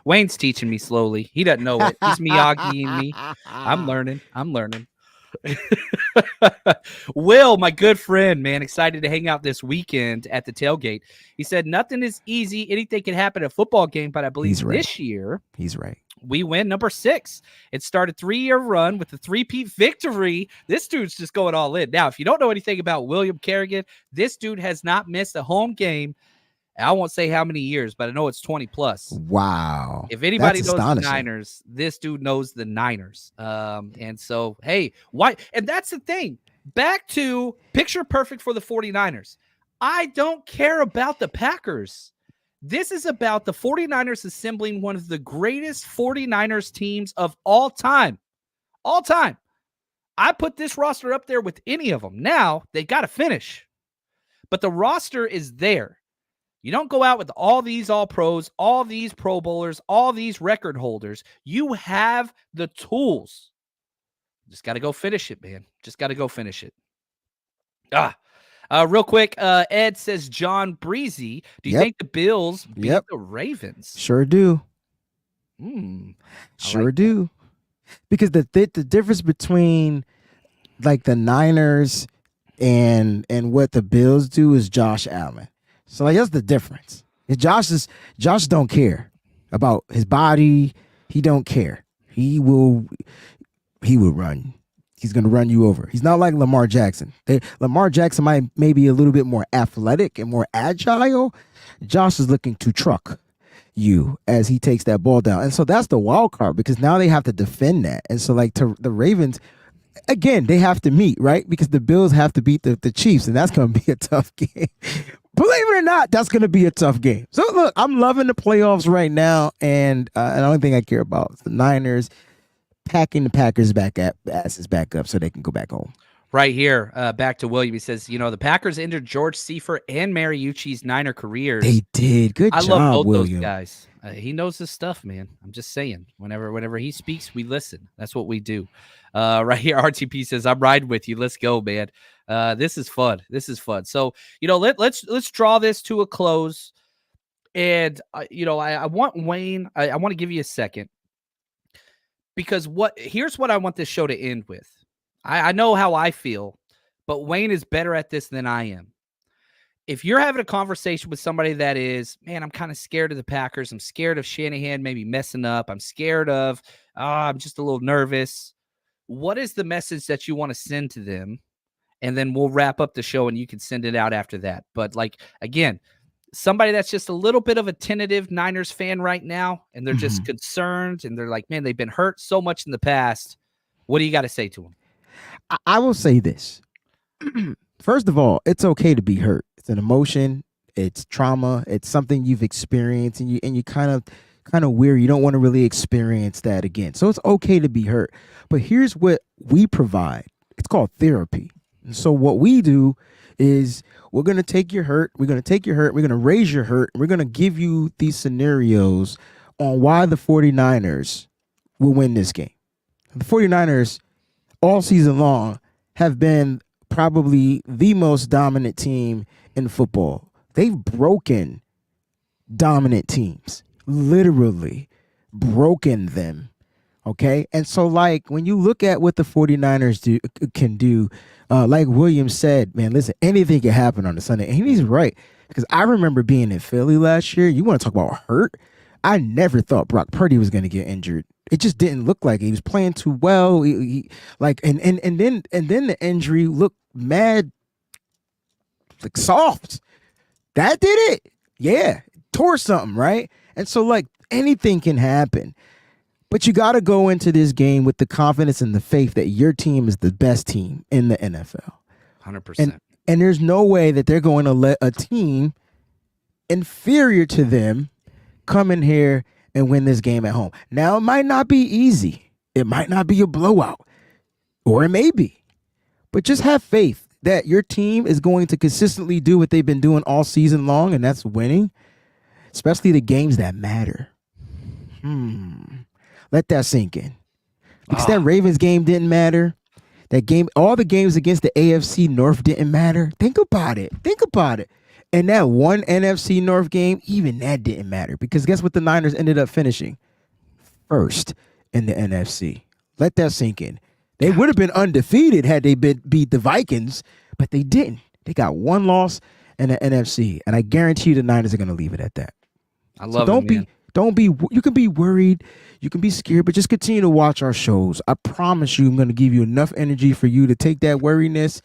Wayne's teaching me slowly. He doesn't know it. He's Miyagiing me. I'm learning. Will, my good friend, man, excited to hang out this weekend at the tailgate. He said nothing is easy. Anything can happen at a football game, but I believe this year he's right. We win number 6. It started 3-year run with a 3-peat victory. This dude's just going all in. Now, if you don't know anything about William Kerrigan, this dude has not missed a home game. I won't say how many years, but I know it's 20 plus. Wow. If anybody knows the Niners, this dude knows the Niners. And so, hey, why? And that's the thing. Back to picture perfect for the 49ers. I don't care about the Packers. This is about the 49ers assembling one of the greatest 49ers teams of all time. All time. I put this roster up there with any of them. Now, they got to finish. But the roster is there. You don't go out with all these all-pros, all these Pro Bowlers, all these record holders. You have the tools. Just got to go finish it, man. Just got to go finish it. Real quick, Ed says, John Breezy, do you think the Bills beat the Ravens? Sure do. Sure do. Because the difference between like the Niners and what the Bills do is Josh Allen. So like that's the difference. Josh don't care about his body. He don't care. He will run. He's going to run you over. He's not like Lamar Jackson. Lamar Jackson may be a little bit more athletic and more agile. Josh is looking to truck you as he takes that ball down. And so that's the wild card because now they have to defend that. And so like to the Ravens, again, they have to meet, right? Because the Bills have to beat the Chiefs, and that's going to be a tough game. Believe it or not, that's going to be a tough game. So look, I'm loving the playoffs right now, and the only thing I care about is the Niners packing the Packers asses back up so they can go back home. Right here, back to William. He says, the Packers ended George Seifert and Mariucci's Niner careers. They did. Good job, love both William. Those guys. He knows his stuff, man. I'm just saying. Whenever he speaks, we listen. That's what we do. Right here, RTP says, I'm riding with you. Let's go, man. This is fun. So, let's draw this to a close. And, I want Wayne, I want to give you a second. Because here's what I want this show to end with. I know how I feel, but Wayne is better at this than I am. If you're having a conversation with somebody that is, man, I'm kind of scared of the Packers. I'm scared of Shanahan maybe messing up. I'm scared of, I'm just a little nervous. What is the message that you want to send to them? And then we'll wrap up the show and you can send it out after that. But again, somebody that's just a little bit of a tentative Niners fan right now, and they're just concerned, and they're like, man, they've been hurt so much in the past. What do you got to say to them? I will say this. First of all, it's okay to be hurt. It's an emotion. It's trauma. It's something you've experienced, and you kind of weary. You don't want to really experience that again. So it's okay to be hurt. But here's what we provide. It's called therapy. And so what we do is we're going to take your hurt. We're going to raise your hurt. We're going to give you these scenarios on why the 49ers will win this game. The 49ers all season long have been probably the most dominant team in football. They've broken dominant teams, literally broken them. Okay. And so when you look at what the 49ers can do, like William said, man, listen, anything can happen on a Sunday. And he's right. Because I remember being in Philly last year. You want to talk about hurt? I never thought Brock Purdy was going to get injured. It just didn't look like it. He was playing too well. And then the injury looked mad, soft. That did it. Yeah. Tore something, right? And so anything can happen. But you got to go into this game with the confidence and the faith that your team is the best team in the NFL. 100%. And there's no way that they're going to let a team inferior to them come in here and win this game at home. Now, it might not be easy. It might not be a blowout. Or it may be. But just have faith that your team is going to consistently do what they've been doing all season long, and that's winning, especially the games that matter. Let that sink in. Because that Ravens game didn't matter. That game, all the games against the AFC North didn't matter. Think about it. And that one NFC North game, even that didn't matter. Because guess what the Niners ended up finishing? First in the NFC. Let that sink in. They would have been undefeated had they beat the Vikings, but they didn't. They got one loss in the NFC. And I guarantee you the Niners are going to leave it at that. I love it, man. Don't be, you can be worried, you can be scared, but just continue to watch our shows. I promise you I'm going to give you enough energy for you to take that worriness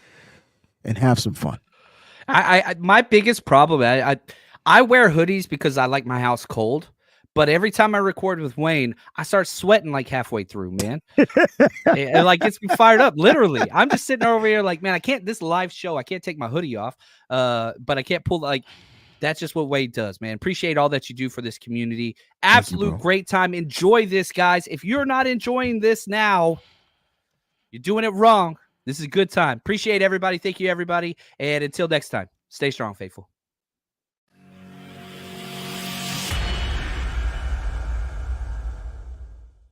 and have some fun. I my biggest problem, I wear hoodies because I like my house cold, but every time I record with Wayne, I start sweating like halfway through, man. It like gets me fired up, literally. I'm just sitting over here like, man, I can't, this live show, I can't take my hoodie off, but I can't pull, like, that's just what Wade does, man. Appreciate all that you do for this community. Absolute great time. Enjoy this, guys. If you're not enjoying this now, you're doing it wrong. This is a good time. Appreciate everybody. Thank you, everybody. And until next time, stay strong, faithful.